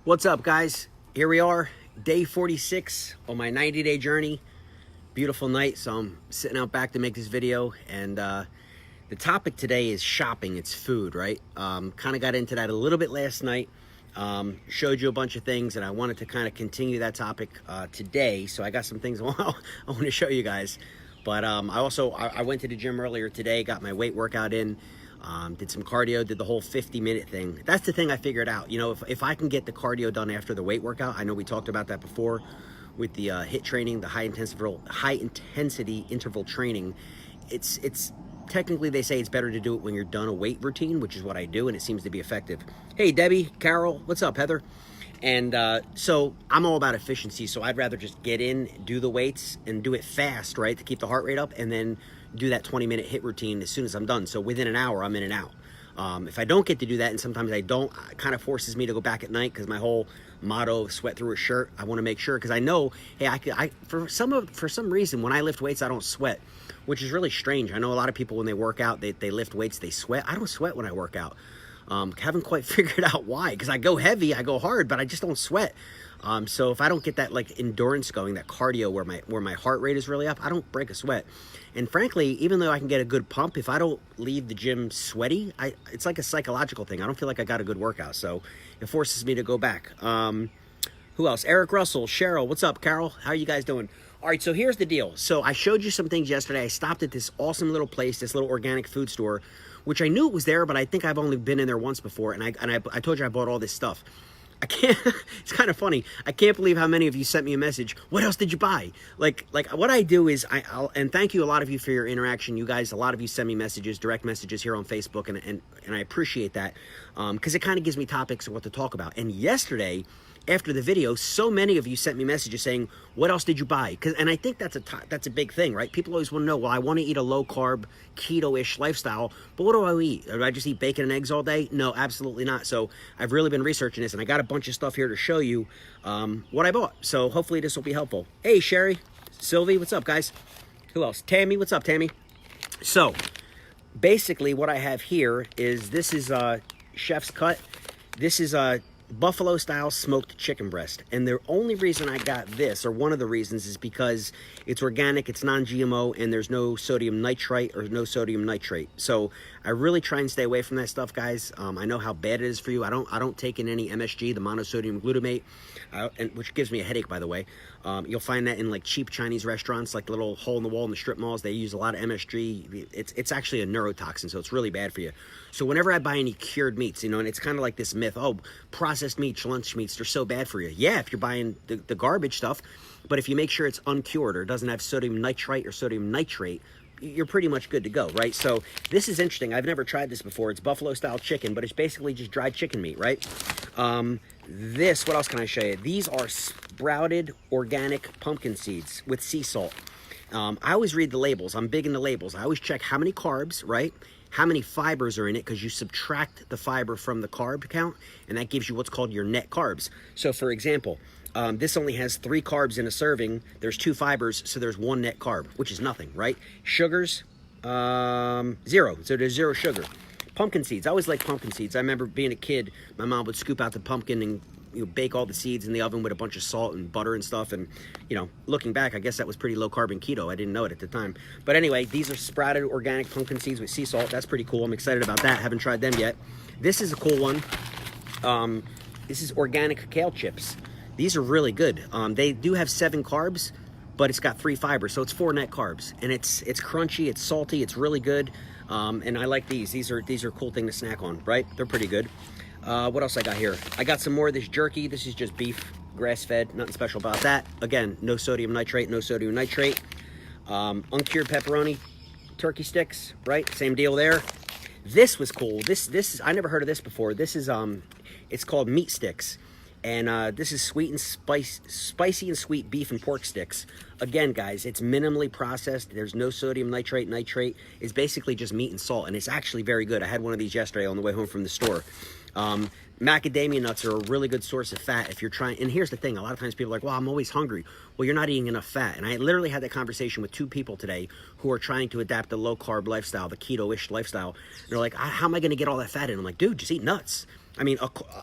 What's up, guys? Here we are, day 46 on my 90-day journey. Beautiful night, so I'm sitting out back to make this video, and the topic today is shopping. It's food, right? Kind of got into that a little bit last night. Showed you a bunch of things, and I wanted to kind of continue that topic today, so I got some things I want to show you guys. But I went to the gym earlier today, got my weight workout in. Did some cardio, did the whole 50-minute thing. That's the thing I figured out. You know, if I can get the cardio done after the weight workout, I know we talked about that before with the HIIT training, the high intensity interval training. It's technically, they say it's better to do it when you're done a weight routine, which is what I do, and it seems to be effective. Hey, Debbie, Carol, what's up, Heather? And so I'm all about efficiency, so I'd rather just get in, do the weights, and do it fast, right, to keep the heart rate up, and then do that 20-minute HIIT routine as soon as I'm done. So within an hour, I'm in and out. If I don't get to do that, and sometimes I don't, it kind of forces me to go back at night, because my whole motto, sweat through a shirt, I want to make sure, because I know, hey, for some reason, when I lift weights, I don't sweat, which is really strange. I know a lot of people, when they work out, they lift weights, they sweat. I don't sweat when I work out. Haven't quite figured out why, because I go heavy, I go hard, but I just don't sweat. So if I don't get that like endurance going, that cardio where my heart rate is really up, I don't break a sweat. And frankly, even though I can get a good pump, if I don't leave the gym sweaty, it's like a psychological thing. I don't feel like I got a good workout, so it forces me to go back. Who else? Eric Russell, Cheryl, what's up, Carol? How are you guys doing? All right, so here's the deal. So I showed you some things yesterday. I stopped at this awesome little place, this little organic food store, which I knew it was there, but I think I've only been in there once before, and I told you I bought all this stuff. I can't, it's kind of funny. I can't believe how many of you sent me a message. What else did you buy? Like what I do is, and thank you a lot of you for your interaction. You guys, a lot of you send me messages, direct messages here on Facebook, and I appreciate that, because it kind of gives me topics of what to talk about. And yesterday, after the video, so many of you sent me messages saying, what else did you buy? And I think that's a big thing, right? People always want to know, well, I want to eat a low-carb, keto-ish lifestyle, but what do I eat? Do I just eat bacon and eggs all day? No, absolutely not. So I've really been researching this, and I got a bunch of stuff here to show you what I bought. So hopefully this will be helpful. Hey, Sherry, Sylvie, what's up, guys? Who else? Tammy, what's up, Tammy? So basically what I have here is, this is Chef's Cut. This is buffalo style smoked chicken breast, and the only reason I got this, or one of the reasons, is because it's organic, it's non-GMO, and there's no sodium nitrite or no sodium nitrate. So I really try and stay away from that stuff, guys. I know how bad it is for you. I don't take in any MSG, the monosodium glutamate, which gives me a headache, by the way. You'll find that in like cheap Chinese restaurants, like the little hole in the wall in the strip malls. They use a lot of MSG. It's actually a neurotoxin, so it's really bad for you. So whenever I buy any cured meats, and it's kind of like this myth, oh, processed meats, lunch meats, they're so bad for you. Yeah, if you're buying the garbage stuff, but if you make sure it's uncured or doesn't have sodium nitrite or sodium nitrate, you're pretty much good to go, right? So this is interesting. I've never tried this before. It's buffalo style chicken, but it's basically just dried chicken meat, right? What else can I show you? These are sprouted organic pumpkin seeds with sea salt. I always read the labels. I'm big into labels. I always check how many carbs, right? How many fibers are in it, because you subtract the fiber from the carb count, and that gives you what's called your net carbs. So for example, this only has 3 carbs in a serving. There's 2 fibers, so there's 1 net carb, which is nothing, right? Sugars, 0. So there's 0 sugar. Pumpkin seeds. I always like pumpkin seeds. I remember being a kid, my mom would scoop out the pumpkin and bake all the seeds in the oven with a bunch of salt and butter and stuff. And, looking back, I guess that was pretty low carb and keto. I didn't know it at the time. But anyway, these are sprouted organic pumpkin seeds with sea salt. That's pretty cool. I'm excited about that. Haven't tried them yet. This is a cool one. This is organic kale chips. These are really good. They do have 7 carbs, but it's got 3 fibers, so it's 4 net carbs. And it's crunchy, it's salty, it's really good. And I like these. These are a cool thing to snack on, right? They're pretty good. What else I got here? I got some more of this jerky. This is just beef, grass-fed, nothing special about that. Again, no sodium nitrate, no sodium nitrate. Uncured pepperoni, turkey sticks, right? Same deal there. This was cool. This is, I never heard of this before. This is it's called meat sticks. And this is spicy and sweet beef and pork sticks. Again, guys, it's minimally processed. There's no sodium nitrate. It's basically just meat and salt, and it's actually very good. I had one of these yesterday on the way home from the store. Macadamia nuts are a really good source of fat if you're trying. And here's the thing. A lot of times people are like, well, I'm always hungry. Well, you're not eating enough fat. And I literally had that conversation with 2 people today who are trying to adapt the low-carb lifestyle, the keto-ish lifestyle. And they're like, how am I going to get all that fat in? I'm like, dude, just eat nuts. I mean,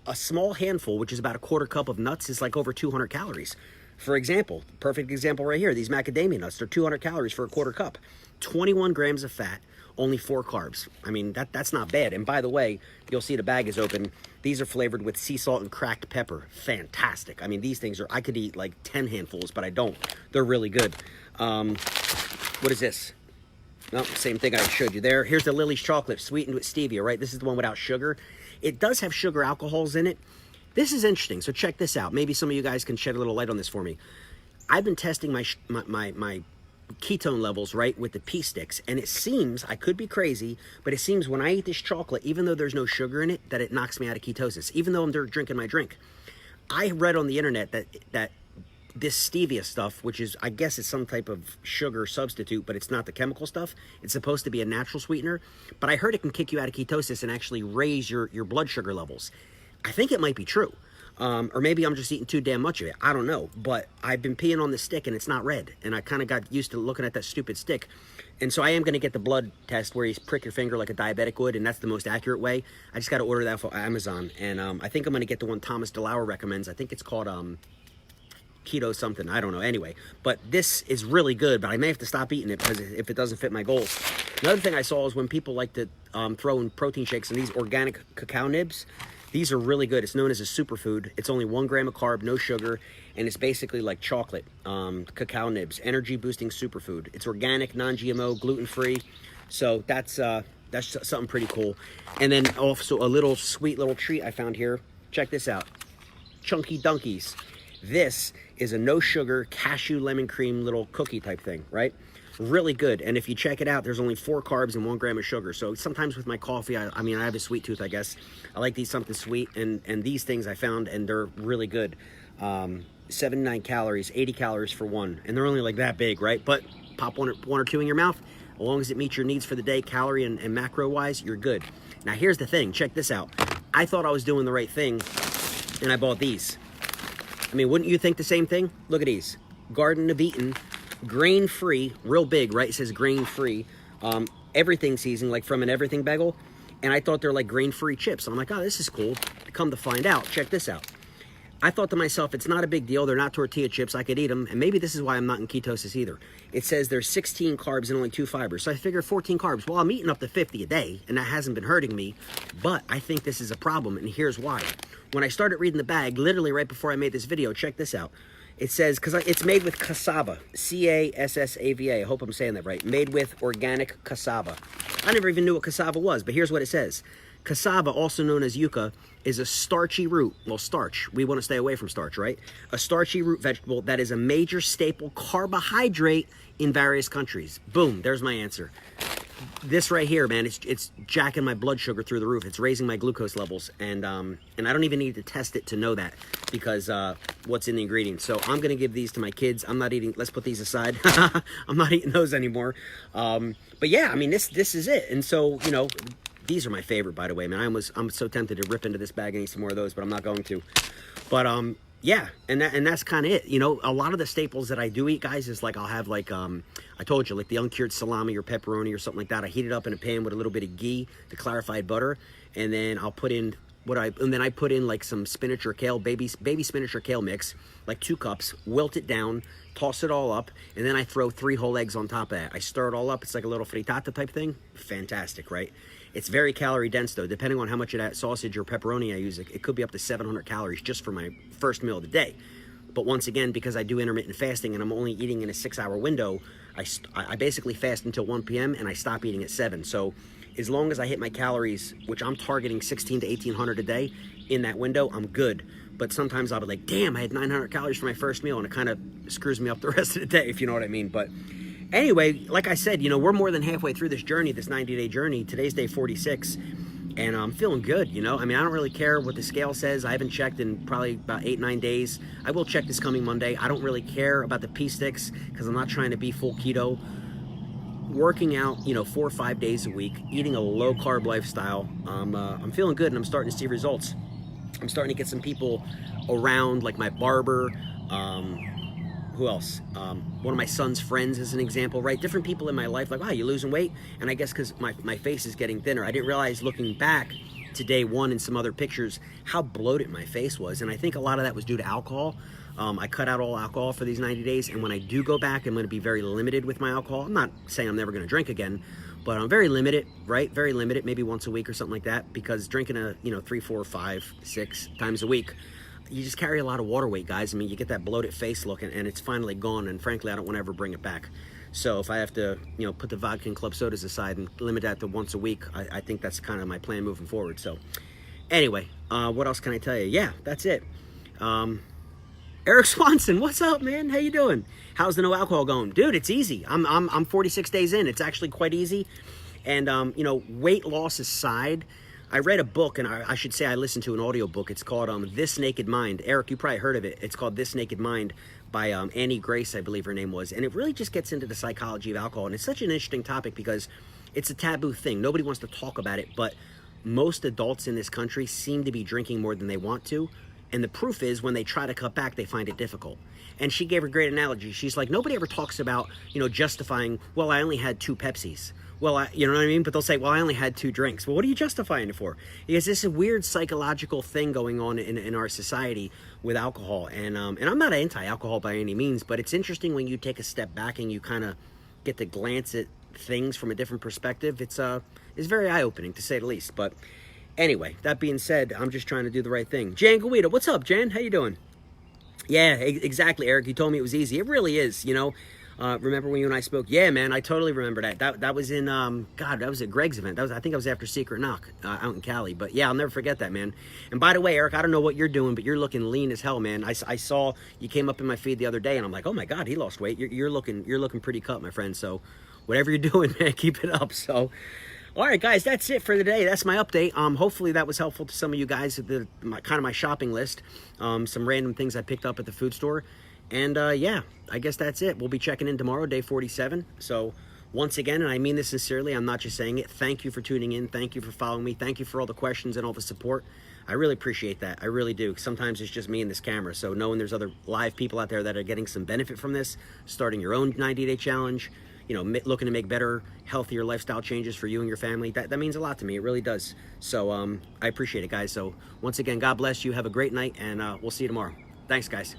a small handful, which is about a quarter cup of nuts, is like over 200 calories. For example, perfect example right here, these macadamia nuts, they're 200 calories for a quarter cup. 21 grams of fat, only 4 carbs. I mean, that's not bad. And by the way, you'll see the bag is open. These are flavored with sea salt and cracked pepper. Fantastic. I mean, these things I could eat like 10 handfuls, but I don't. They're really good. What is this? No, same thing I showed you there. Here's the Lily's chocolate, sweetened with stevia, right? This is the one without sugar. It does have sugar alcohols in it. This is interesting, so check this out. Maybe some of you guys can shed a little light on this for me. I've been testing my ketone levels, right, with the pea sticks, and it seems, I could be crazy, but it seems when I eat this chocolate, even though there's no sugar in it, that it knocks me out of ketosis, even though I'm there drinking my drink. I read on the internet that this stevia stuff, which is, I guess it's some type of sugar substitute, but it's not the chemical stuff. It's supposed to be a natural sweetener, but I heard it can kick you out of ketosis and actually raise your blood sugar levels. I think it might be true. Or maybe I'm just eating too damn much of it. I don't know. But I've been peeing on the stick and it's not red. And I kind of got used to looking at that stupid stick. And so I am going to get the blood test where you prick your finger like a diabetic would. And that's the most accurate way. I just got to order that for Amazon. And I think I'm going to get the one Thomas DeLauer recommends. I think it's called keto something. I don't know. Anyway, but this is really good. But I may have to stop eating it because if it doesn't fit my goals. Another thing I saw is when people like to throw in protein shakes and these organic cacao nibs. These are really good. It's known as a superfood. It's only 1 gram of carb, no sugar, and it's basically like chocolate, cacao nibs, energy boosting superfood. It's organic, non-GMO, gluten-free. So that's something pretty cool. And then also a little sweet little treat I found here. Check this out. Chunky Dunkies. This is a no sugar cashew lemon cream little cookie type thing, right? Really good. And if you check it out, there's only 4 carbs and 1 gram of sugar. So sometimes with my coffee, I mean, I have a sweet tooth, I guess. I like these something sweet. And these things I found, and they're really good. 79 calories, 80 calories for one. And they're only like that big, right? But pop one or two in your mouth. As long as it meets your needs for the day, calorie and macro-wise, you're good. Now, here's the thing. Check this out. I thought I was doing the right thing, and I bought these. I mean, wouldn't you think the same thing? Look at these. Garden of Eatin'. Grain-free, real big, right? It says grain-free. Everything seasoning, like from an everything bagel. And I thought they're like grain-free chips. I'm like, oh, this is cool. Come to find out, check this out. I thought to myself, it's not a big deal. They're not tortilla chips. I could eat them. And maybe this is why I'm not in ketosis either. It says there's 16 carbs and only 2 fibers. So I figure 14 carbs. Well, I'm eating up to 50 a day, and that hasn't been hurting me. But I think this is a problem, and here's why. When I started reading the bag, literally right before I made this video, check this out. It says, because it's made with cassava, C-A-S-S-A-V-A. I hope I'm saying that right. Made with organic cassava. I never even knew what cassava was, but here's what it says. Cassava, also known as yucca, is a starchy root. Well, starch. We want to stay away from starch, right? A starchy root vegetable that is a major staple carbohydrate in various countries. Boom, there's my answer. This right here, man, it's jacking my blood sugar through the roof. It's raising my glucose levels, and I don't even need to test it to know that because what's in the ingredients. So I'm gonna give these to my kids. I'm not eating. Let's put these aside. I'm not eating those anymore. But yeah, I mean, this is it. And so these are my favorite, by the way, man. I'm so tempted to rip into this bag and eat some more of those, but I'm not going to. But yeah, and that's kind of it. A lot of the staples that I do eat, guys, is like I'll have like I told you, like the uncured salami or pepperoni or something like that. I heat it up in a pan with a little bit of ghee, the clarified butter, and then I'll put in I put in like some spinach or kale, baby spinach or kale mix, like 2 cups, wilt it down, toss it all up, and then I throw 3 whole eggs on top of that. I stir it all up. It's like a little frittata type thing. Fantastic, right? It's very calorie dense though. Depending on how much of that sausage or pepperoni I use, it could be up to 700 calories just for my first meal of the day. But once again, because I do intermittent fasting and I'm only eating in a 6-hour window, I basically fast until 1 p.m. and I stop eating at 7. So as long as I hit my calories, which I'm targeting 16 to 1800 a day in that window, I'm good. But sometimes I'll be like, damn, I had 900 calories for my first meal, and it kind of screws me up the rest of the day, if you know what I mean. But anyway, like I said, we're more than halfway through this journey, this 90-day journey. Today's day 46, and I'm feeling good, I mean, I don't really care what the scale says. I haven't checked in probably about 8-9 days. I will check this coming Monday. I don't really care about the pea sticks because I'm not trying to be full keto. Working out, 4 or 5 days a week, eating a low-carb lifestyle, I'm feeling good, and I'm starting to see results. I'm starting to get some people around, like my barber, who else? One of my son's friends is an example, right? Different people in my life, like, wow, you losing weight? And I guess because my face is getting thinner. I didn't realize looking back to day one and some other pictures how bloated my face was, and I think a lot of that was due to alcohol. I cut out all alcohol for these 90 days, and when I do go back, I'm going to be very limited with my alcohol. I'm not saying I'm never going to drink again, but I'm very limited, right? Very limited, maybe once a week or something like that, because drinking 3, 4, 5, 6 times a week, you just carry a lot of water weight, guys. I mean, you get that bloated face look, and it's finally gone, and frankly, I don't want to ever bring it back. So if I have to, put the vodka and club sodas aside and limit that to once a week, I think that's kind of my plan moving forward. So anyway, what else can I tell you? Yeah, that's it. Eric Swanson, what's up, man? How you doing? How's the no alcohol going? Dude, it's easy. I'm 46 days in. It's actually quite easy. And, weight loss aside, I read a book, and I should say I listened to an audio book. It's called This Naked Mind. Eric, you probably heard of it. It's called This Naked Mind by Annie Grace, I believe her name was. And it really just gets into the psychology of alcohol. And it's such an interesting topic because it's a taboo thing. Nobody wants to talk about it, but most adults in this country seem to be drinking more than they want to. And the proof is when they try to cut back, they find it difficult. And she gave a great analogy. She's like, nobody ever talks about, justifying, well, I only had 2 Pepsis. Well, you know what I mean? But they'll say, well, I only had 2 drinks. Well, what are you justifying it for? Because this is a weird psychological thing going on in our society with alcohol. And I'm not anti-alcohol by any means, but it's interesting when you take a step back and you kind of get to glance at things from a different perspective. It's very eye-opening, to say the least. But anyway, that being said, I'm just trying to do the right thing. Jan Guido, what's up, Jan? How you doing? Yeah, exactly, Eric. You told me it was easy. It really is, Remember when you and I spoke? Yeah, man, I totally remember that. That was in, that was at Greg's event. I think I was after Secret Knock out in Cali. But yeah, I'll never forget that, man. And by the way, Eric, I don't know what you're doing, but you're looking lean as hell, man. I saw you came up in my feed the other day, and I'm like, oh my God, he lost weight. You're looking pretty cut, my friend. So whatever you're doing, man, keep it up. So. All right, guys, that's it for today. That's my update. Hopefully that was helpful to some of you guys at my shopping list. Some random things I picked up at the food store. And yeah, I guess that's it. We'll be checking in tomorrow, day 47. So once again, and I mean this sincerely, I'm not just saying it, thank you for tuning in. Thank you for following me. Thank you for all the questions and all the support. I really appreciate that. I really do. Sometimes it's just me and this camera. So knowing there's other live people out there that are getting some benefit from this, starting your own 90-day challenge, looking to make better, healthier lifestyle changes for you and your family. That means a lot to me. It really does. So I appreciate it, guys. So once again, God bless you. Have a great night, and we'll see you tomorrow. Thanks, guys.